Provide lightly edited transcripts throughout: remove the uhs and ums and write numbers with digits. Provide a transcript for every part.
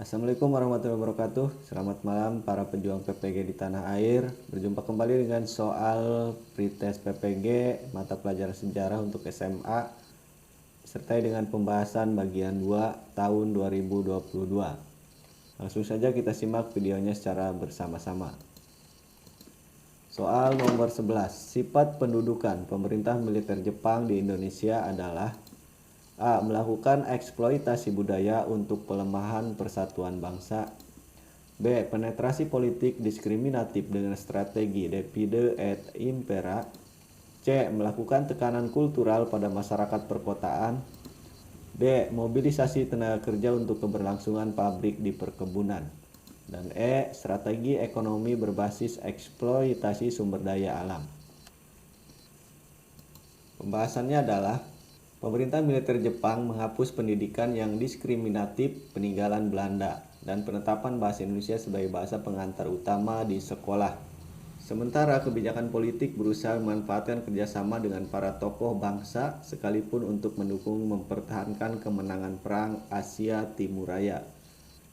Assalamualaikum warahmatullahi wabarakatuh. Selamat malam para pejuang PPG di tanah air. Berjumpa kembali dengan soal pretest PPG mata pelajaran sejarah untuk SMA serta dengan pembahasan bagian 2 tahun 2022. Langsung saja kita simak videonya secara bersama-sama. Soal nomor 11. Sifat pendudukan pemerintah militer Jepang di Indonesia adalah: A. Melakukan eksploitasi budaya untuk pelemahan persatuan bangsa. B. Penetrasi politik diskriminatif dengan strategi divide et impera. C. Melakukan tekanan kultural pada masyarakat perkotaan. D. Mobilisasi tenaga kerja untuk keberlangsungan pabrik di perkebunan. Dan E. Strategi ekonomi berbasis eksploitasi sumber daya alam. Pembahasannya adalah: pemerintah militer Jepang menghapus pendidikan yang diskriminatif peninggalan Belanda dan penetapan bahasa Indonesia sebagai bahasa pengantar utama di sekolah. Sementara kebijakan politik berusaha memanfaatkan kerjasama dengan para tokoh bangsa sekalipun untuk mendukung mempertahankan kemenangan perang Asia Timur Raya.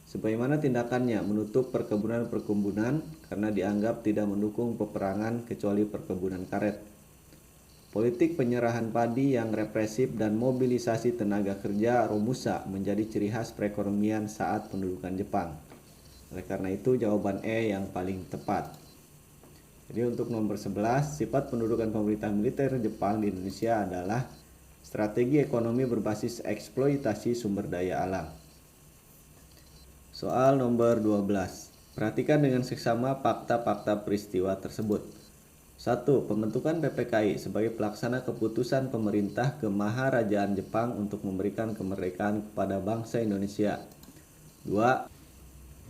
Sebagaimana tindakannya menutup perkebunan-perkebunan karena dianggap tidak mendukung peperangan kecuali perkebunan karet. Politik penyerahan padi yang represif dan mobilisasi tenaga kerja Romusa menjadi ciri khas perekonomian saat pendudukan Jepang. Oleh karena itu jawaban E yang paling tepat. Jadi untuk nomor 11, sifat pendudukan pemerintah militer Jepang di Indonesia adalah strategi ekonomi berbasis eksploitasi sumber daya alam. Soal nomor 12. Perhatikan dengan seksama fakta-fakta peristiwa tersebut. 1. Pembentukan PPKI sebagai pelaksana keputusan pemerintah Kemaharajaan Jepang untuk memberikan kemerdekaan kepada bangsa Indonesia. 2.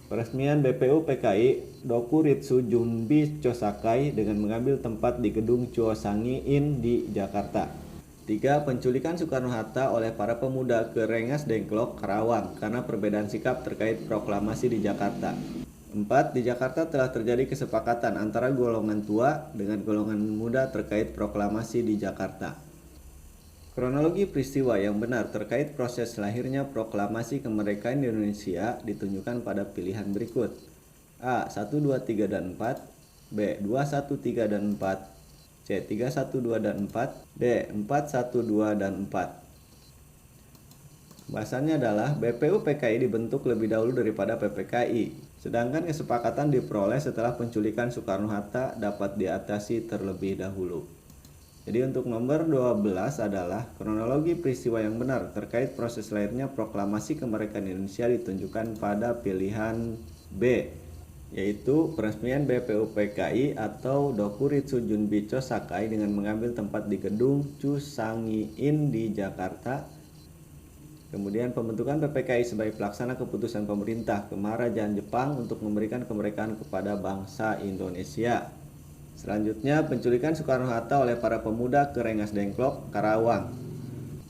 Peresmian BPU PKI Dokuritsu Junbi Chosakai dengan mengambil tempat di gedung Chuosangi-in di Jakarta. 3. Penculikan Soekarno-Hatta oleh para pemuda ke Rengas Dengklok, Karawang karena perbedaan sikap terkait proklamasi di Jakarta. 4. Di Jakarta telah terjadi kesepakatan antara golongan tua dengan golongan muda terkait proklamasi di Jakarta. Kronologi peristiwa yang benar terkait proses lahirnya proklamasi kemerdekaan di Indonesia ditunjukkan pada pilihan berikut. A. 1, 2, 3, dan 4. B. 2, 1, 3, dan 4. C. 3, 1, 2, dan 4. D. 4, 1, 2, dan 4. Bahasannya adalah BPU PKI dibentuk lebih dahulu daripada PPKI, sedangkan kesepakatan diperoleh setelah penculikan Soekarno-Hatta dapat diatasi terlebih dahulu. Jadi untuk nomor 12 adalah kronologi peristiwa yang benar terkait proses lahirnya proklamasi kemerdekaan Indonesia ditunjukkan pada pilihan B, yaitu peresmian BPU PKI atau Dokuritsu Junbi Chosakai dengan mengambil tempat di gedung Chusangi-in di Jakarta. Kemudian pembentukan PPKI sebagai pelaksana keputusan pemerintah Kemaharajaan Jepang untuk memberikan kemerdekaan kepada bangsa Indonesia. Selanjutnya penculikan Soekarno-Hatta oleh para pemuda ke Rengas Dengklok, Karawang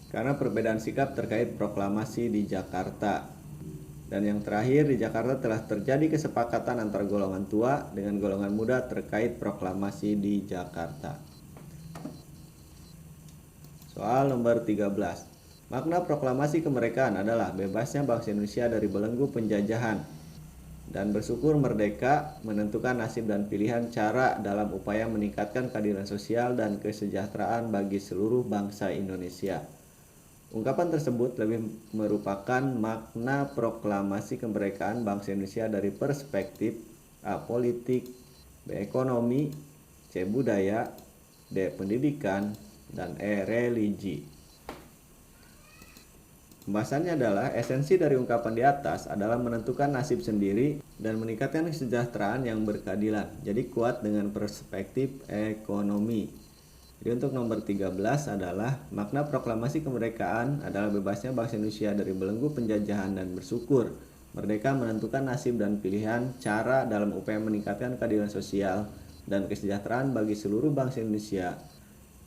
karena perbedaan sikap terkait proklamasi di Jakarta. Dan yang terakhir, di Jakarta telah terjadi kesepakatan antara golongan tua dengan golongan muda terkait proklamasi di Jakarta. Soal nomor 13. Makna proklamasi kemerdekaan adalah bebasnya bangsa Indonesia dari belenggu penjajahan dan bersyukur merdeka, menentukan nasib dan pilihan cara dalam upaya meningkatkan keadilan sosial dan kesejahteraan bagi seluruh bangsa Indonesia. Ungkapan tersebut lebih merupakan makna proklamasi kemerdekaan bangsa Indonesia dari perspektif A. Politik, B. Ekonomi, C. Budaya, D. Pendidikan, dan E. Religi. Pembahasannya adalah esensi dari ungkapan di atas adalah menentukan nasib sendiri dan meningkatkan kesejahteraan yang berkeadilan. Jadi kuat dengan perspektif ekonomi. Jadi untuk nomor 13 adalah makna proklamasi kemerdekaan adalah bebasnya bangsa Indonesia dari belenggu penjajahan dan bersyukur merdeka, menentukan nasib dan pilihan cara dalam upaya meningkatkan keadilan sosial dan kesejahteraan bagi seluruh bangsa Indonesia.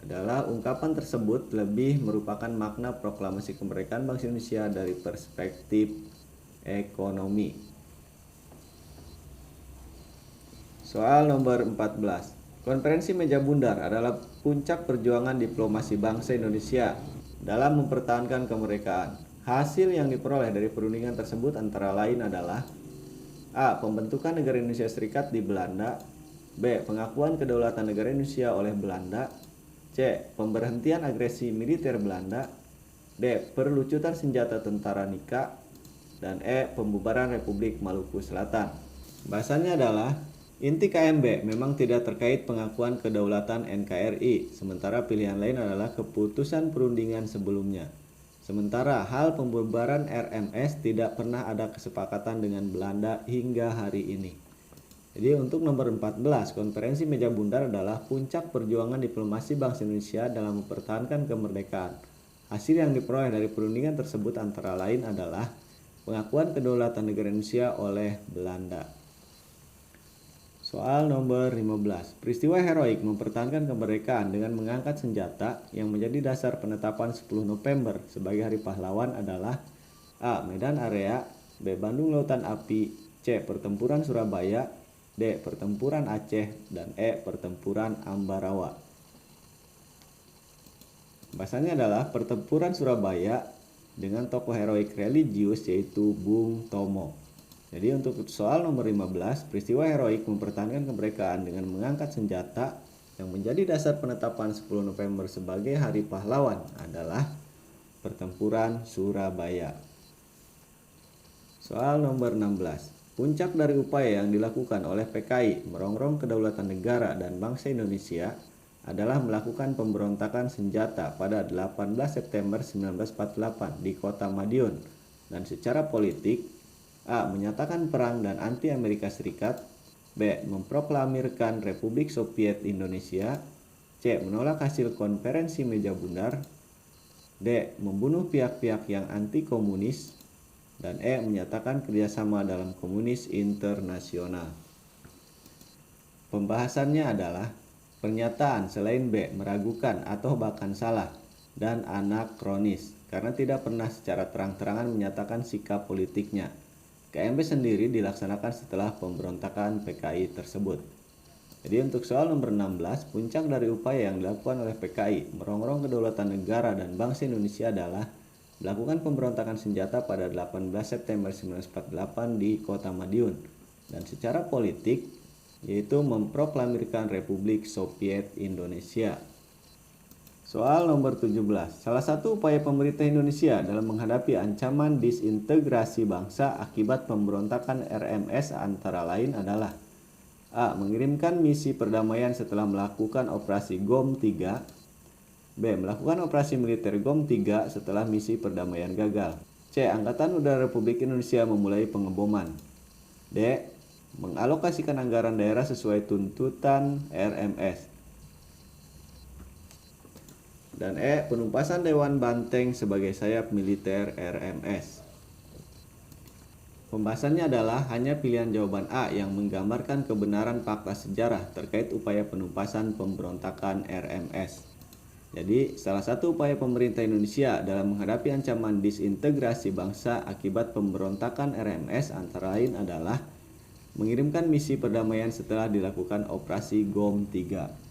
Adalah ungkapan tersebut lebih merupakan makna proklamasi kemerdekaan bangsa Indonesia dari perspektif ekonomi. Soal nomor 14. Konferensi Meja Bundar adalah puncak perjuangan diplomasi bangsa Indonesia dalam mempertahankan kemerdekaan. Hasil yang diperoleh dari perundingan tersebut antara lain adalah: A. Pembentukan negara Indonesia Serikat di Belanda. B. Pengakuan kedaulatan negara Indonesia oleh Belanda. C. Pemberhentian agresi militer Belanda. D. Perlucutan senjata tentara Nika. Dan E. Pembubaran Republik Maluku Selatan. Bahasannya adalah, inti KMB memang tidak terkait pengakuan kedaulatan NKRI, sementara pilihan lain adalah keputusan perundingan sebelumnya. Sementara hal pembubaran RMS tidak pernah ada kesepakatan dengan Belanda hingga hari ini. Jadi untuk nomor 14, konferensi meja bundar adalah puncak perjuangan diplomasi bangsa Indonesia dalam mempertahankan kemerdekaan. Hasil yang diperoleh dari perundingan tersebut antara lain adalah pengakuan kedaulatan negara Indonesia oleh Belanda. Soal nomor 15. Peristiwa heroik mempertahankan kemerdekaan dengan mengangkat senjata yang menjadi dasar penetapan 10 November sebagai Hari Pahlawan adalah: A. Medan Area. B. Bandung Lautan Api. C. Pertempuran Surabaya. D. Pertempuran Aceh. Dan E. Pertempuran Ambarawa. Bahasannya adalah pertempuran Surabaya dengan tokoh heroik religius yaitu Bung Tomo. Jadi untuk soal nomor 15, peristiwa heroik mempertahankan kemerdekaan dengan mengangkat senjata yang menjadi dasar penetapan 10 November sebagai Hari Pahlawan adalah pertempuran Surabaya. Soal nomor 16. Puncak dari upaya yang dilakukan oleh PKI merongrong kedaulatan negara dan bangsa Indonesia adalah melakukan pemberontakan senjata pada 18 September 1948 di kota Madiun, dan secara politik: A. Menyatakan perang dan anti Amerika Serikat. B. Memproklamirkan Republik Soviet Indonesia. C. Menolak hasil konferensi meja bundar. D. Membunuh pihak-pihak yang anti komunis. Dan E. Menyatakan kerjasama dalam komunis internasional. Pembahasannya adalah pernyataan selain B meragukan atau bahkan salah dan anakronis karena tidak pernah secara terang-terangan menyatakan sikap politiknya. KMB sendiri dilaksanakan setelah pemberontakan PKI tersebut. Jadi untuk soal nomor 16, puncak dari upaya yang dilakukan oleh PKI merongrong kedaulatan negara dan bangsa Indonesia adalah melakukan pemberontakan senjata pada 18 September 1948 di kota Madiun, dan secara politik yaitu memproklamirkan Republik Soviet Indonesia. Soal nomor 17. Salah satu upaya pemerintah Indonesia dalam menghadapi ancaman disintegrasi bangsa akibat pemberontakan RMS antara lain adalah: A. Mengirimkan misi perdamaian setelah melakukan operasi GOM 3. B. Melakukan operasi militer GOM 3 setelah misi perdamaian gagal. C. Angkatan Udara Republik Indonesia memulai pengeboman. D. Mengalokasikan anggaran daerah sesuai tuntutan RMS. Dan E. Penumpasan Dewan Banteng sebagai sayap militer RMS. Pembahasannya adalah hanya pilihan jawaban A yang menggambarkan kebenaran fakta sejarah terkait upaya penumpasan pemberontakan RMS. Jadi, salah satu upaya pemerintah Indonesia dalam menghadapi ancaman disintegrasi bangsa akibat pemberontakan RMS antara lain adalah mengirimkan misi perdamaian setelah dilakukan operasi GOM 3.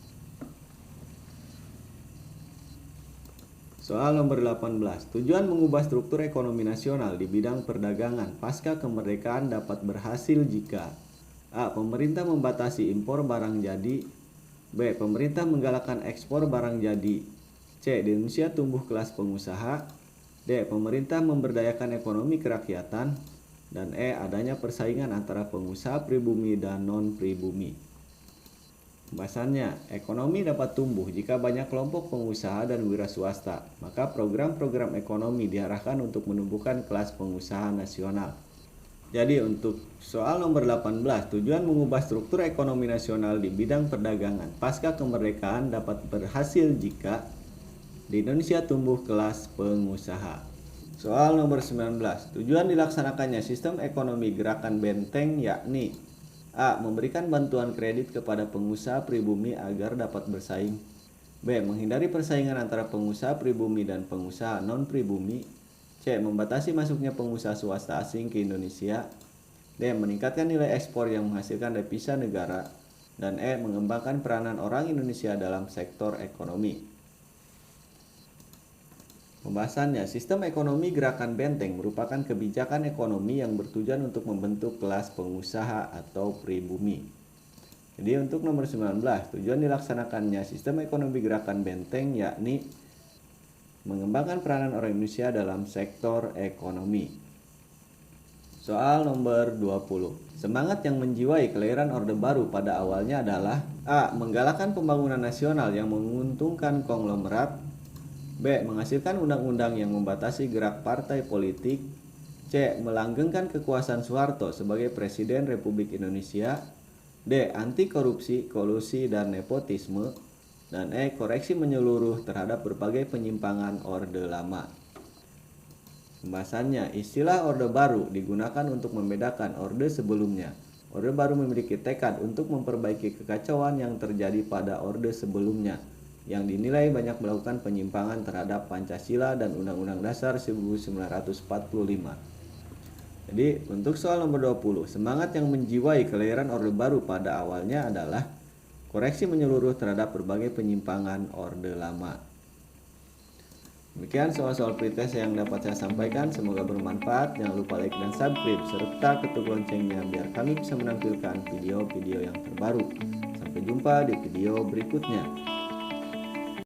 Soal nomor 18. Tujuan mengubah struktur ekonomi nasional di bidang perdagangan pasca kemerdekaan dapat berhasil jika: A. Pemerintah membatasi impor barang jadi. B. Pemerintah menggalakkan ekspor barang jadi. C. Di Indonesia tumbuh kelas pengusaha. D. Pemerintah memberdayakan ekonomi kerakyatan. Dan E. Adanya persaingan antara pengusaha pribumi dan non-pribumi. Bahasannya, ekonomi dapat tumbuh jika banyak kelompok pengusaha dan wira swasta, maka program-program ekonomi diarahkan untuk menumbuhkan kelas pengusaha nasional. Jadi untuk soal nomor 18, tujuan mengubah struktur ekonomi nasional di bidang perdagangan pasca kemerdekaan dapat berhasil jika di Indonesia tumbuh kelas pengusaha. Soal nomor 19, tujuan dilaksanakannya sistem ekonomi gerakan benteng yakni: A. Memberikan bantuan kredit kepada pengusaha pribumi agar dapat bersaing. B. Menghindari persaingan antara pengusaha pribumi dan pengusaha non-pribumi. C. Membatasi masuknya pengusaha swasta asing ke Indonesia. D. Meningkatkan nilai ekspor yang menghasilkan devisa negara. Dan E. Mengembangkan peranan orang Indonesia dalam sektor ekonomi. Pembahasannya, sistem ekonomi gerakan benteng merupakan kebijakan ekonomi yang bertujuan untuk membentuk kelas pengusaha atau pribumi. Jadi untuk nomor 19, tujuan dilaksanakannya sistem ekonomi gerakan benteng yakni mengembangkan peranan orang Indonesia dalam sektor ekonomi. Soal nomor 20. Semangat yang menjiwai kelahiran Orde Baru pada awalnya adalah A. Menggalakkan pembangunan nasional yang menguntungkan konglomerat. B. Menghasilkan undang-undang yang membatasi gerak partai politik. C. Melanggengkan kekuasaan Soeharto sebagai Presiden Republik Indonesia. D. Anti korupsi, kolusi, dan nepotisme. Dan E. Koreksi menyeluruh terhadap berbagai penyimpangan Orde Lama. Pembahasannya, istilah Orde Baru digunakan untuk membedakan Orde sebelumnya. Orde Baru memiliki tekad untuk memperbaiki kekacauan yang terjadi pada Orde sebelumnya, yang dinilai banyak melakukan penyimpangan terhadap Pancasila dan Undang-Undang Dasar 1945. Jadi untuk soal nomor 20, semangat yang menjiwai kelahiran Orde Baru pada awalnya adalah koreksi menyeluruh terhadap berbagai penyimpangan Orde Lama. Demikian soal-soal pretest yang dapat saya sampaikan, semoga bermanfaat. Jangan lupa like dan subscribe serta ketuk loncengnya biar kami bisa menampilkan video-video yang terbaru. Sampai jumpa di video berikutnya.